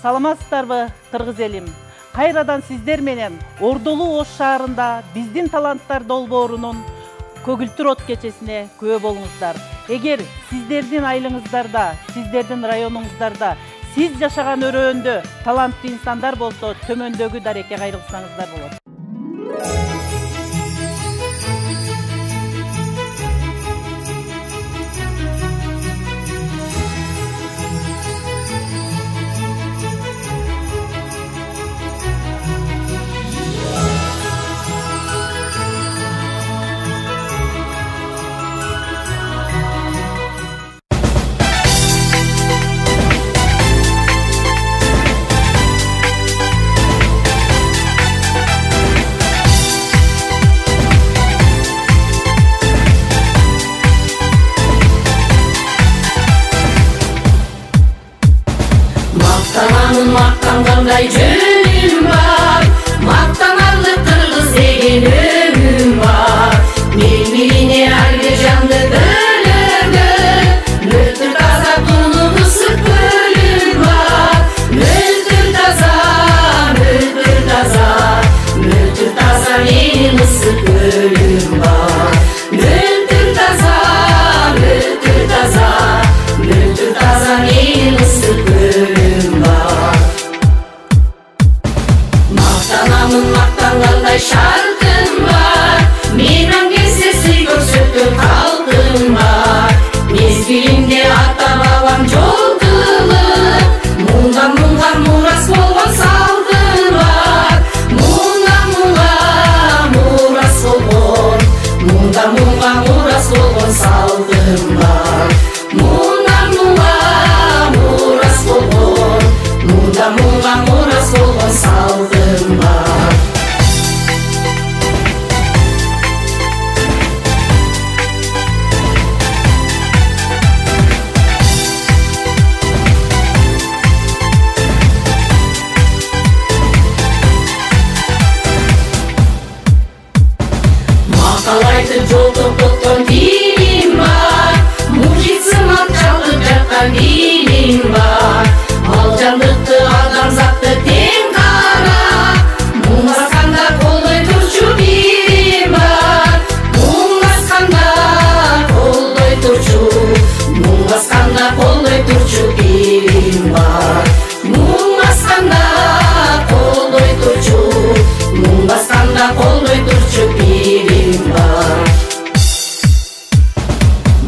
Саламатсыздарбы, кыргыз элим? Кайрадан сиздер менен Ордолуу Ош шаарында биздин таланттар долбоорунун көгүлтүр от кечесине күбө болуңуздар. Эгер сиздердин айылыңыздарда, сиздердин районуңуздарда сиз жашаган өрөөндө таланттуу инсандар болсо, төмөндөгү дарекке кайрылсаңыздар болот. Maqtangандай жөнүм бар, мактанарлык кыргыз деген өмүм бар. Мен бирине ар бир жанды бөлөгөн, мөлтүр таза тунук ысык көлүм бар. Мөлтүр таза, мөлтүр таза, мөлтүр таза менин ысык көлүм бар. Мөлтүр таза, мөлтүр таза, мөлтүр таза менин ысык көлүм бар. Мактангандай шартым бар, менен келсе сый көрсөткөн калкым бар. Мезгилинде ата бабам жол кылып, мындан мурас болгон салдым бар. Мындан мурас болгон, мындан мурас болгон салдым бар. Мындан мурас болгон, мындан мурас болгон салдым бар. Макталайтын жол токтоткон дилим бар, мужиксым ат чалып жаткан дилим бар. Ал жандыкты адамзатты тең карап, муңдасканда колдой турчу бирим бар. Муңдасканда колдой турчу, муңдасканда колдой турчу бирим бар. Муңдасканда колдой турчу, муңдасканда колдой турчу бирим бар.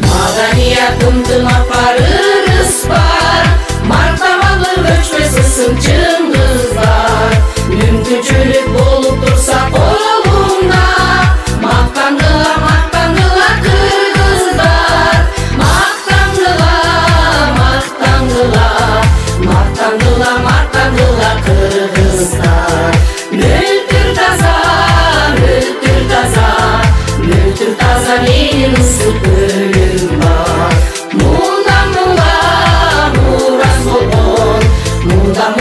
Маданиятым тымак бар, ырыс бар, мартабалык өчпөс ысым чыңгыз бар. Мүмкүнчүлүк болуп турса колуңда, мактангыла, мактангыла кыргыздар. Мактангыла, мактангыла, мактангыла, мактангыла кыргыздар. Мөлтүр таза, мөлтүр таза, мөлтүр таза менин ысык көлүм бар. Мындан мурас болгон, мындан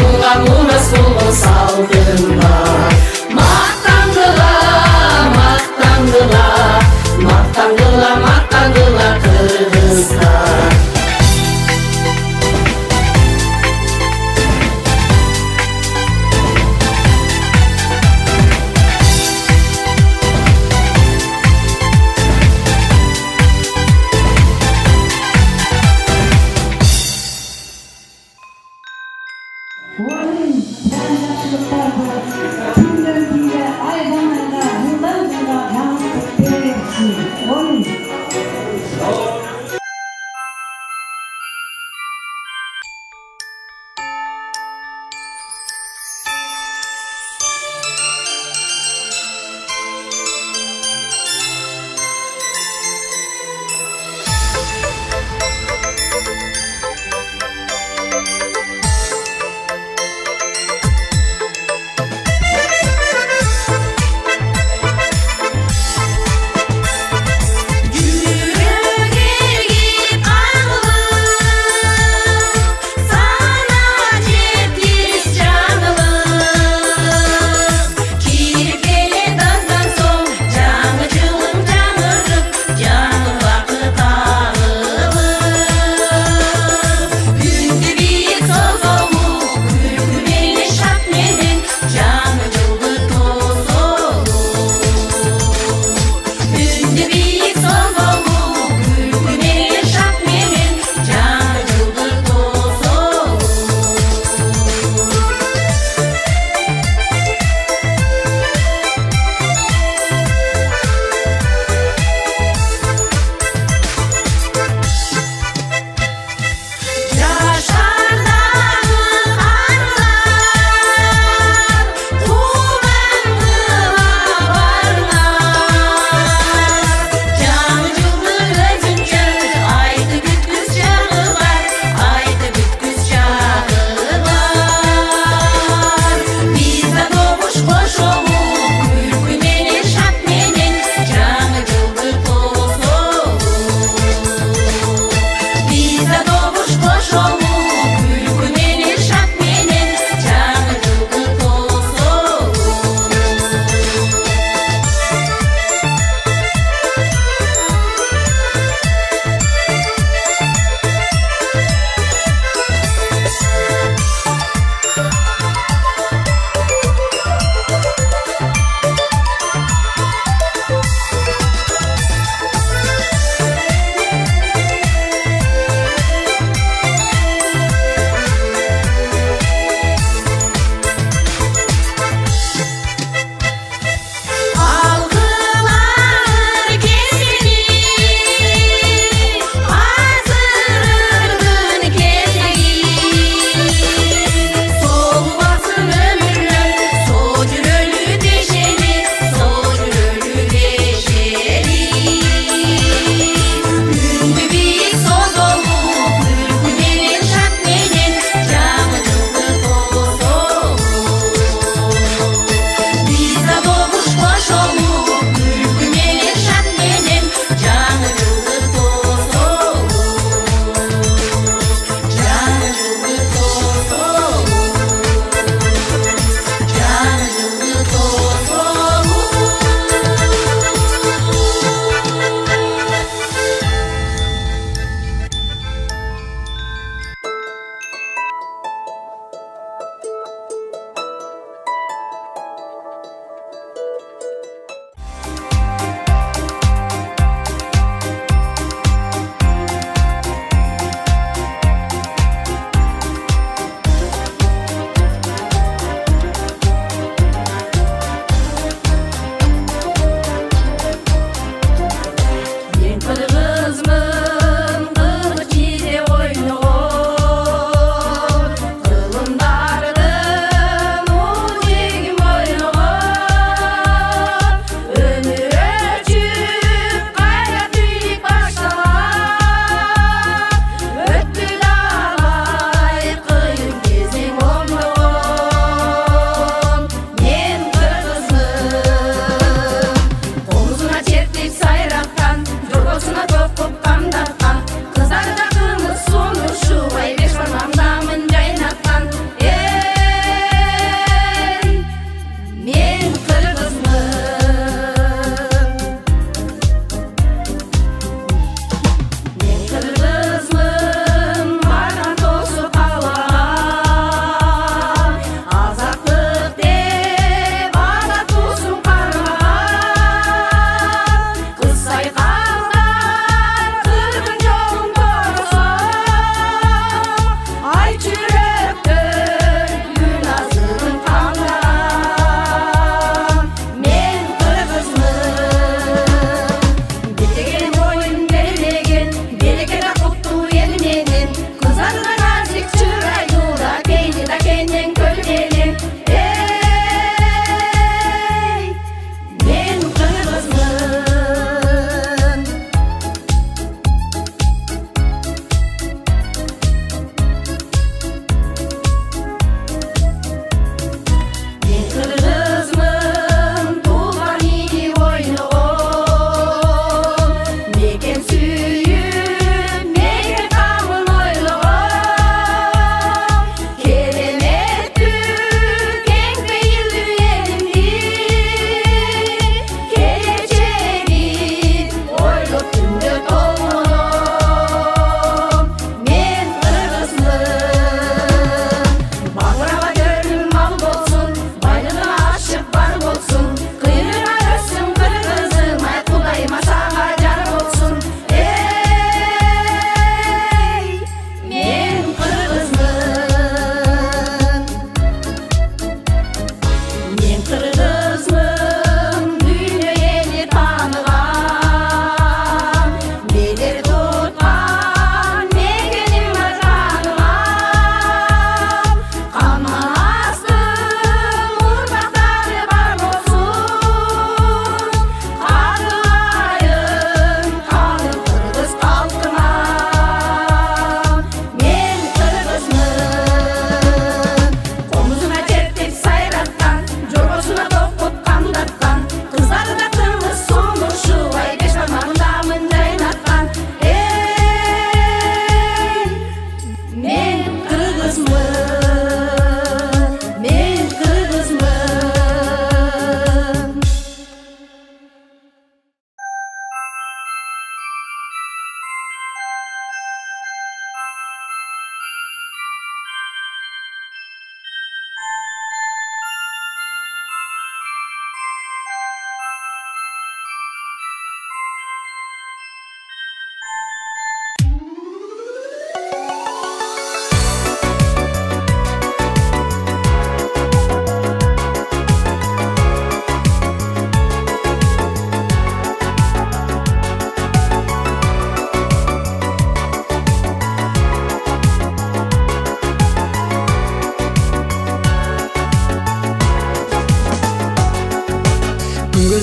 мурас болгон салдым бар. Мактангыла, мактангыла, мактангыла, мактангыла кыргыздар.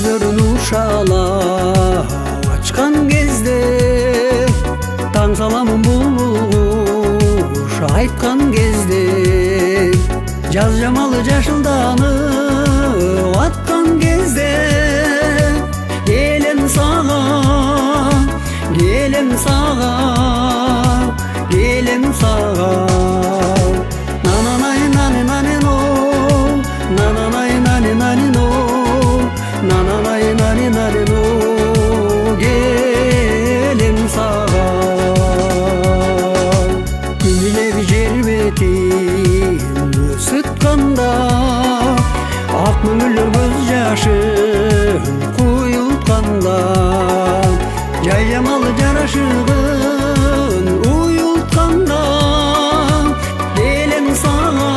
көздөрүн ушала ачкан кезде таң саламын булуш айткан кезде жаз жамалы жашылданып аткан кезде келем сага келем сага келем сага нананай нани нани но нананай нани нани но нананай нани нани но келем сага күнүлеби жер бетин ысытканда ак мөңүлдөр көз жашын куюлтканда жай жамалы жарашыгын уюлтканда келем сага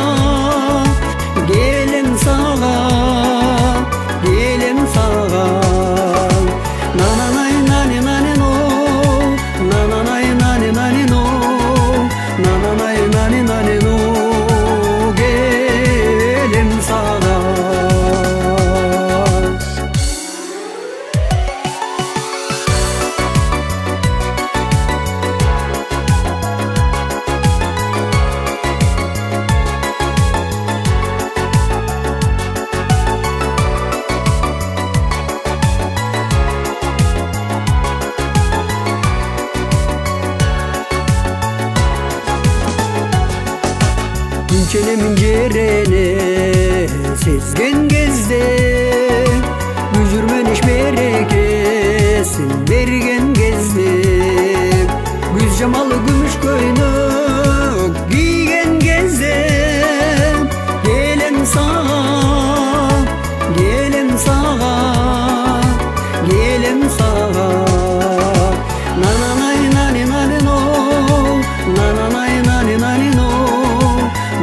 келем сага келем сага нананай нани нани но нананай нани нани но нананай нани нани но келем сага Çenemin yerine sezgen gezde Güzürmeniş berekesin bergen gezde Güz jamalı gümüş koynuk giygen gezde Gelem sağa, gelem sağa, gelem sağa Nananay nani nani no, nananay nani nani no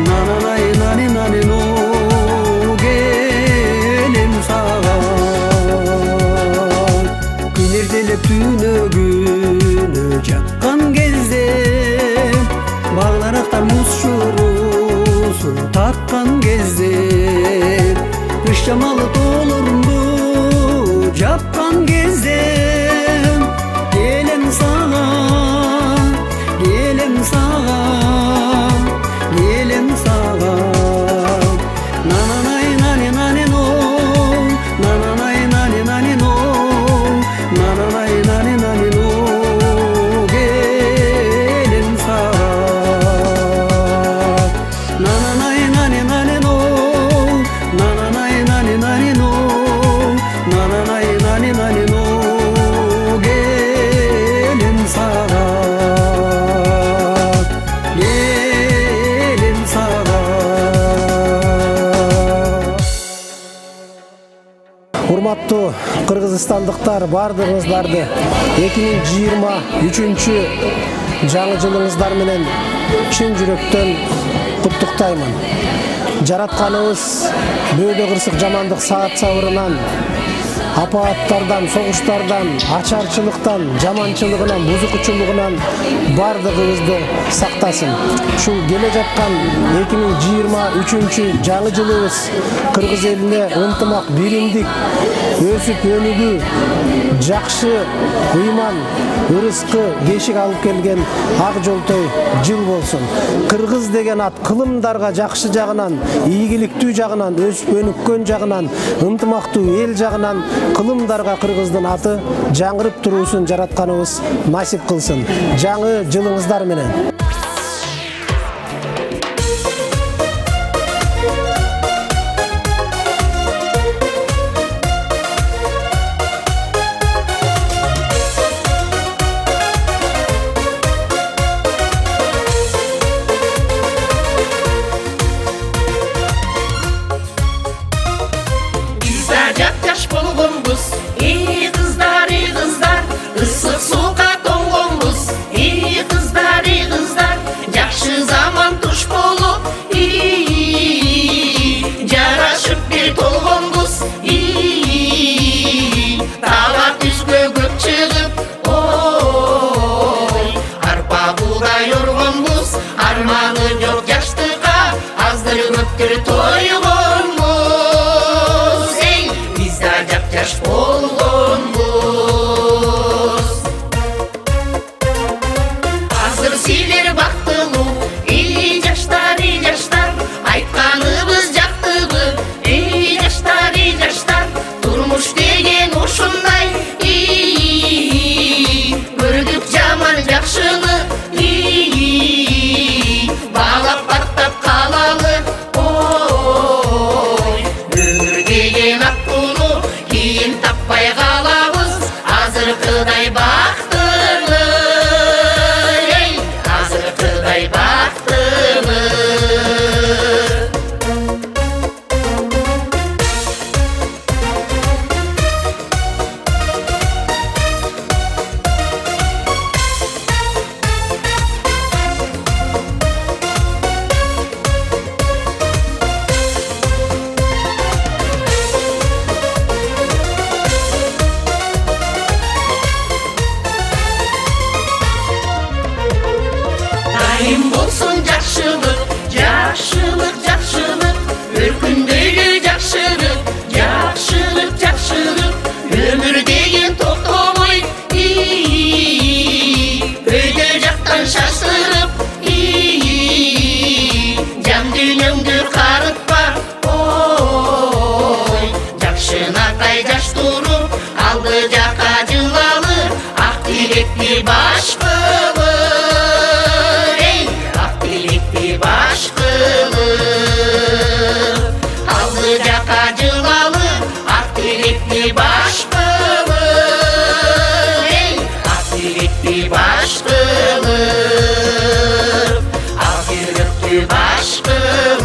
Nananay nani nani no gelem sağa Gün ertelep tünögünü jakkan кезде Bağlaraktan muz şurusun takkan кезде Kış jamalı dolurumdu japkan кезде Gelem sağa, gelem sağa Gelem sağa Nananay nani nani no Nananay nani nani no Nananay nani nani no Gelem sağa Nananay nani nani no Nananay nani nani no Nananay nani nani no Gelem sağa Gelem sağa Урматтуу кыргызстандыктар, бардыгыңыздарды 2023 жаңы жылыңыздар менен чын жүрөктөн куттуктаймын. Жаратканыбыз бөөдө кырсык жамандык саат сабырынан, апааттардан, согуштардан, ачарчылыктан, жаманчылыгынан, бузукучулугунан бардыгыбызды сактасын. Ушул келе жаткан 2023 жаңы жылыбыз кыргыз элине ынтымак, биримдик, өсүп өнүгүү, жакшы ыйман, ырыскы, бешик алып келген ак жолтой жыл болсун. Кыргыз деген ат кылымдарга жакшы жагынан, ийгиликтүү жагынан, өсүп өнүккөн жагынан, ынтымактуу эл жагынан кылымдарга кыргыздын аты жаңырып туруусун жаратканыбыз насип кылсын. Жаңы жылыңыздар менен. Жап-жаш болгонбуз, кыздар, ысык сууга тоңгонбуз, кыздар, жакшы заман туш болуп, жарашып бир толгонбуз, таба түзгө көп чыгып, ой, арпа будай оргонбуз, арманы жок жаштыкка, аздыр көптүр тойгонбуз, эй, бизда жап жаш болгонбуз. Азыр силер бактылуу, эй жаштар, айтканыбыз жактыбы, эй жаштар, турмуш деген ушундай, көрдүк жаман жакшыны, баалап бактап калалы, ой, өмүр деген аттууну кийин таппай калабыз, азыркыдай бактылы, азыркыдай бактылы. Дайым болсун жакшылык, өркүндөйлү жакшылык, өмүр деген токтобой, өйдө жактан шашырып, жан дүйнөңдү карытпа, ой, жакшынатай жаш туруп, алды жака жылалы, ак тилекти баш кылып, баш кылып, алды жака жылалы, ак тилекти баш кылып, ак тилекти баш кылып, ак жүрөктү баш кылып.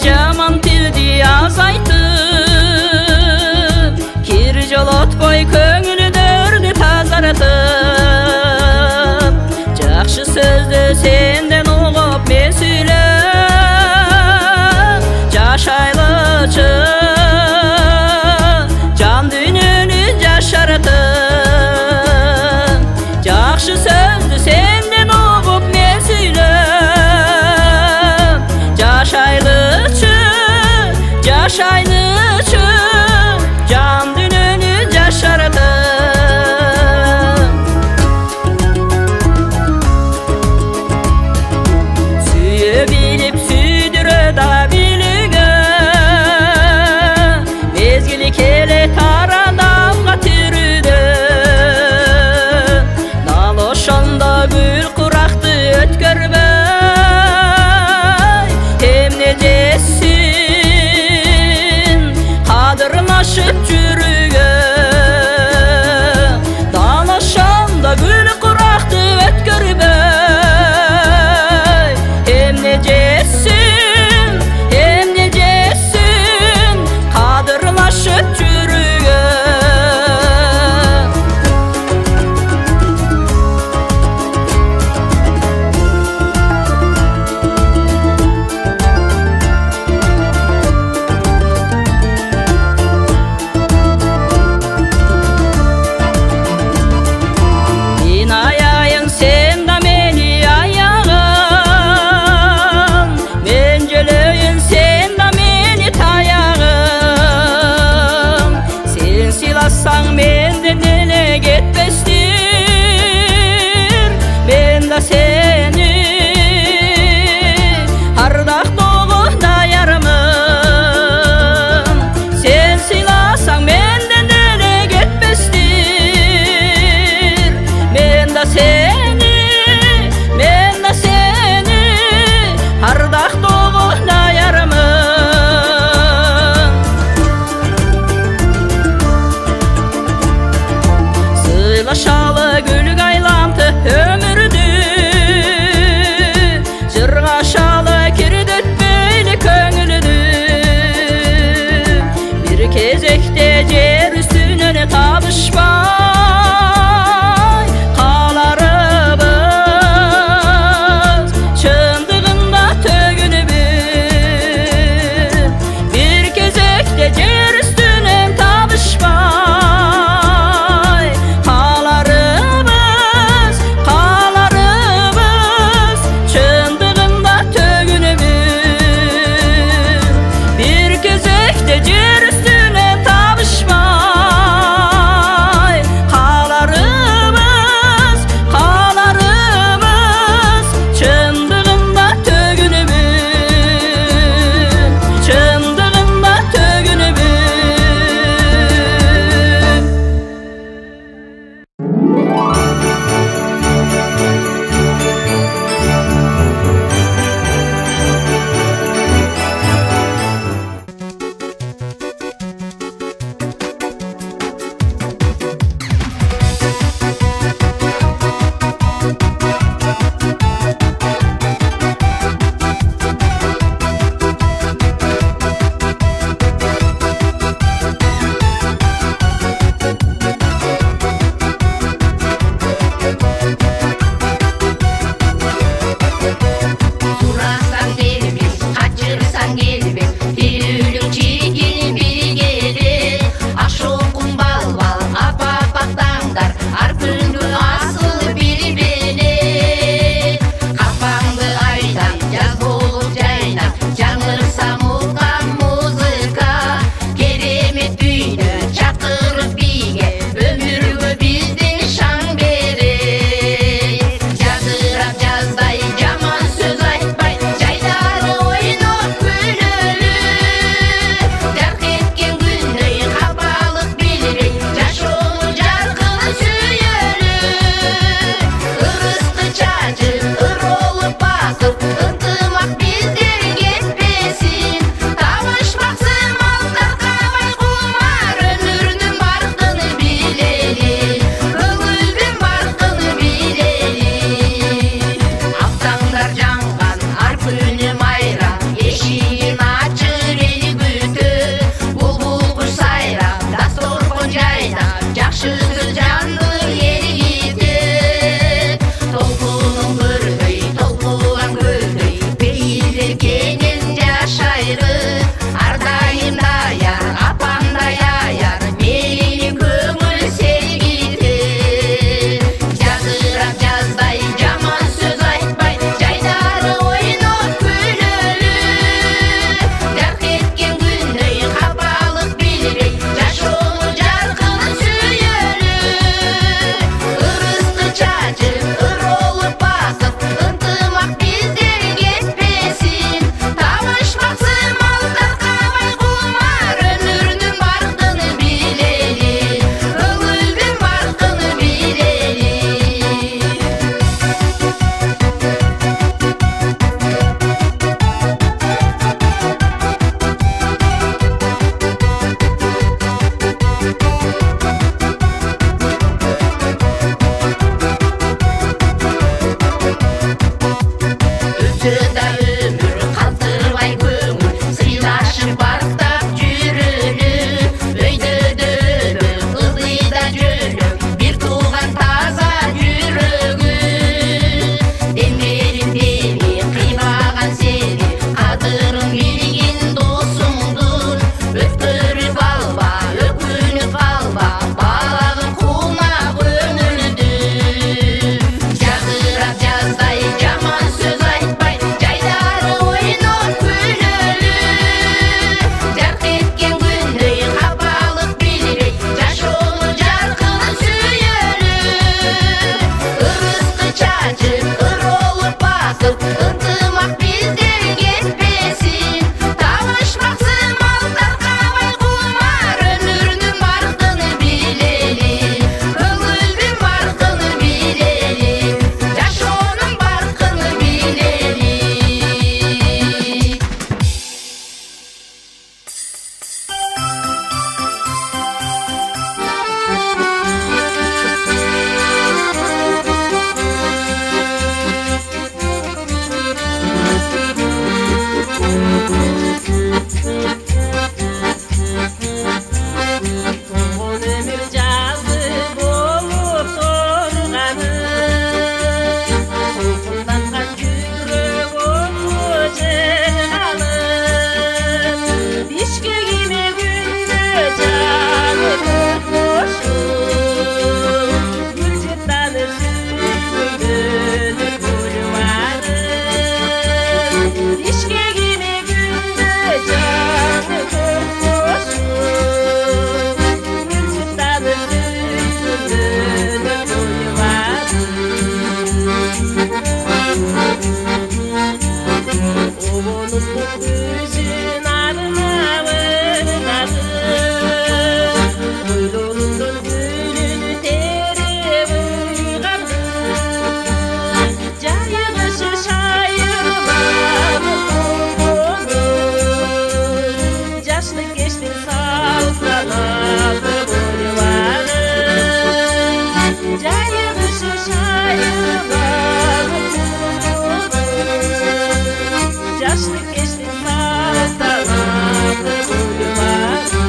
Жаман тилди азайтып, кир жолотпой көңүлдөрдү тазартып, жакшы сөздү сенден угуп мен сүйлөп, жашайлычы жан дүйнөнү жашартып, жакшы сөздү сенден угуп мен сүйлөп, жашайлычы жан дүйнөнү жашартып. Ырчыда өмүр калтырбай көңүл сыйлашып барктап жүрөнү өйдө ылдыйда жөнөп бир тууган таза жүрөгү демерин кыймаган сени кадырын билген досуңдун өткөрүп алба өкүнүп калба балагын кууна көңүлдү жагырап жаздай жаман сөз айтпай жайдары ойноп күлөлү жарк эткен күндөй капалык билбей жашоону жаркын сүйөлү ырыскы чачып ыролуп басып ынтымак биздер кетпесин табышмаксың мал таркабай кумар өмүрдүн баркын билели көңүлдүн баркын билели жашоонун баркын билели Тоңгон өмүр жазды болуп турганы толкунданған жүрөк оңу жыргалы бишке кийме күндө жаны төртбошуп гүл жыттанып сүйгүндөнүп кулубаны бишке кийме күндө жаны төртбошуп гүл жыттанып сүйгүндөнүп кулубаны обонун көзүн арнап ырдады ойлорундун гүлүн терип ыйганды жайыгышы шайырланып тоңгонуп жаштык кештин салтанаты болубаны жайыгышы шайырланып тоңгонуп жаштык кештин салтанаты болубаны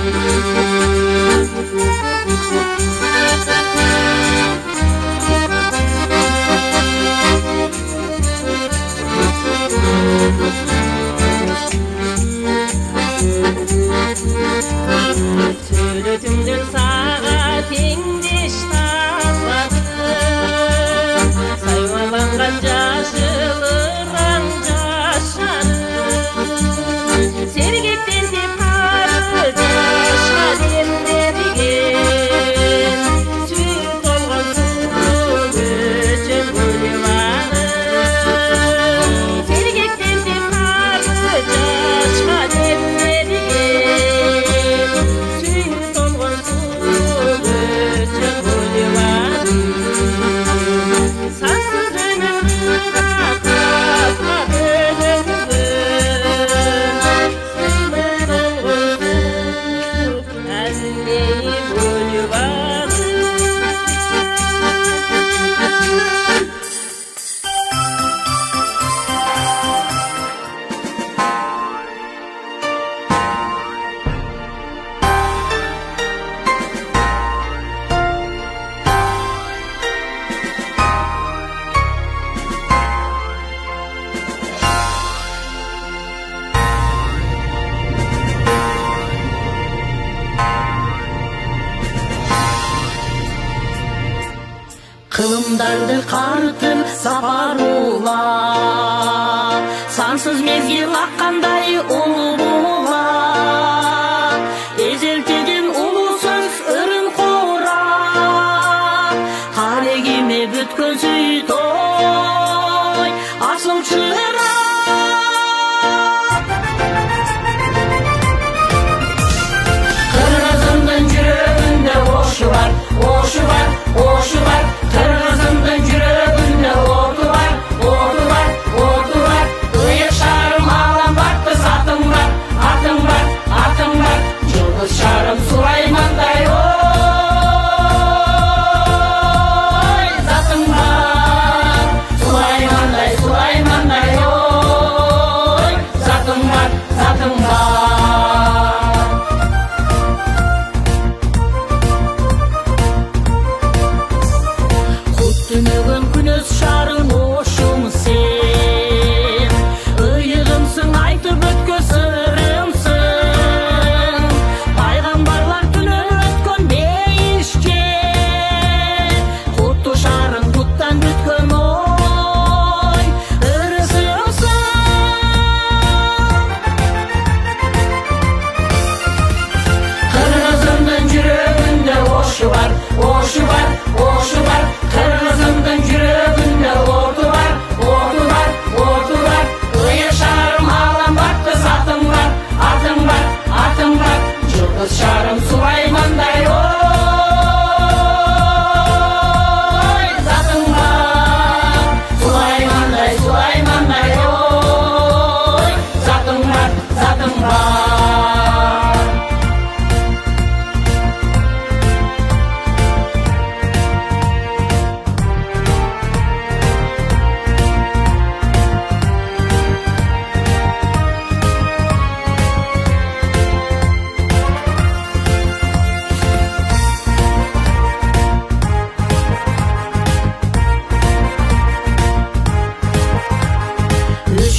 Söylötümdün sağa tengdeş tapmadım Saymalangan yaşılırang yaşarım Sergekten tep karı yaşa demlerigen Suyup dolgan suru göçüm bölüvarım Sergekten tep karı yaşa demlerigen Suyup dolgan suru göçüm bölüvarım Sansız ömür bırakma bölümümün Suyup dolgan suru Azizleyi bölüvarım Kılımdardı kartıp saparula Sansız mezgil akkanday ulu bula Ezeltedin ulu söz ırın kura Kalegime bütkön süy toy Asıl çıra Kırgızımdın жүрөгүндө ошу бар, ошу бар, ошу бар Kırgızımdın жүрөгүндө оту бар, оту бар, оту бар Ыйык шарым алам бакты сатым бар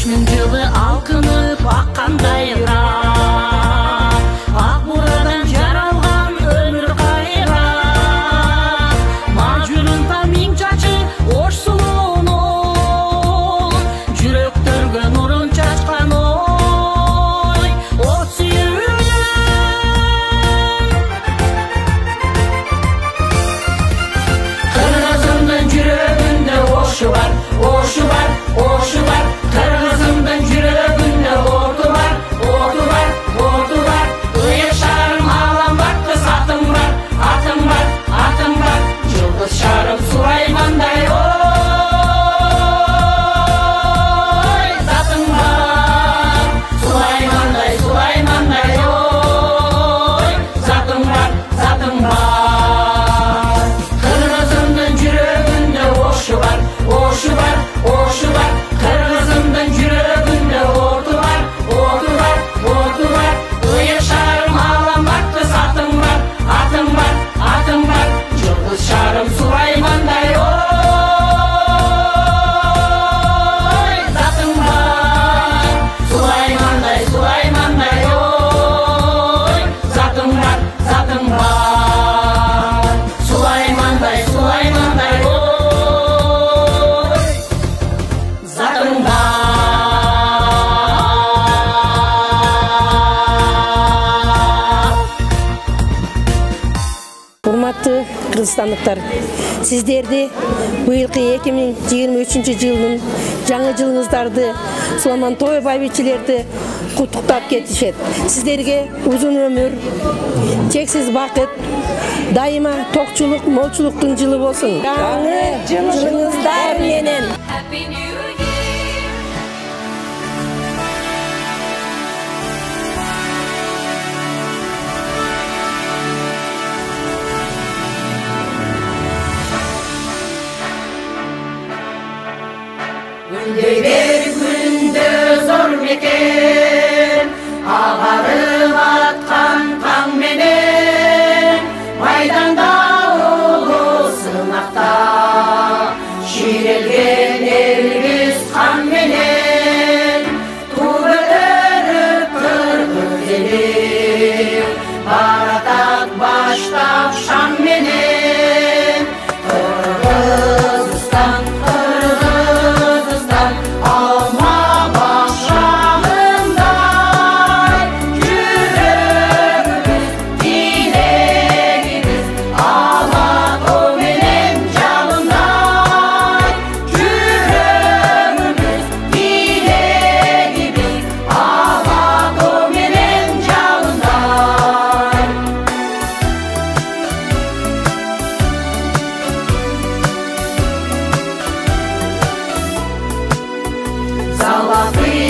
5000 жылы алкынып аккандай ырак, ак бурадан жаралган өмүр кайра. Мажурунда миң чачы ош сулуунун, жүрөктөргө нурун чачкан ой, от сүйүүнүн. Кыргызымдын жүрөгүндө ошу бар, ошу бар, ошу бар. Кыргызымдын жүрөгүндө оту бар, оту бар, оту бар. Ыйык шарым алам бакты сатым бар, атым бар, атым бар. Жылдыз шарым Сулаймандай ой, затым бар. Сулаймандай, Сулаймандай ой, затым бар, затым бар. Кыргызымдын жүрөгүндө ошу бар, ошу бар, ошу бар. Кыргызымдын жүрөгүндө оту бар, оту бар, оту бар. Ыйык шарым алам бакты сатым бар, атым бар, атым бар. Жылдыз шарым Сулаймандай ой, затым бар. Сулаймандай, Сулаймандай ой, затым бар, затым бар. Сулаймандай, Сулаймандай ой, затым бар. Урматтуу кыргызстандыктар, сиздерди быйылкы 2023 жылдын жаңы жылыңыздарды Суламан той байбичилерди куттуктап кетишет. Сиздерге узун өмүр, чексиз бакыт, дайыма токчулук, молчулуктун жылы болсун. Жаңы жылыңыздар менен. Күндөй бер күндө зор мекен, агарып аткан таң менен, майданда улуу сынакта, ширелген элибиз кан менен, туу көтөрүп кыргыз эли, баратат баштап шам менен, Кыргызстан, Кыргызстан, алма бакчагындай, жүрөгүбүз, тилегибиз, алатоо менен жалындай, жүрөгүбүз, тилегибиз, алатоо менен жалындай. Золотые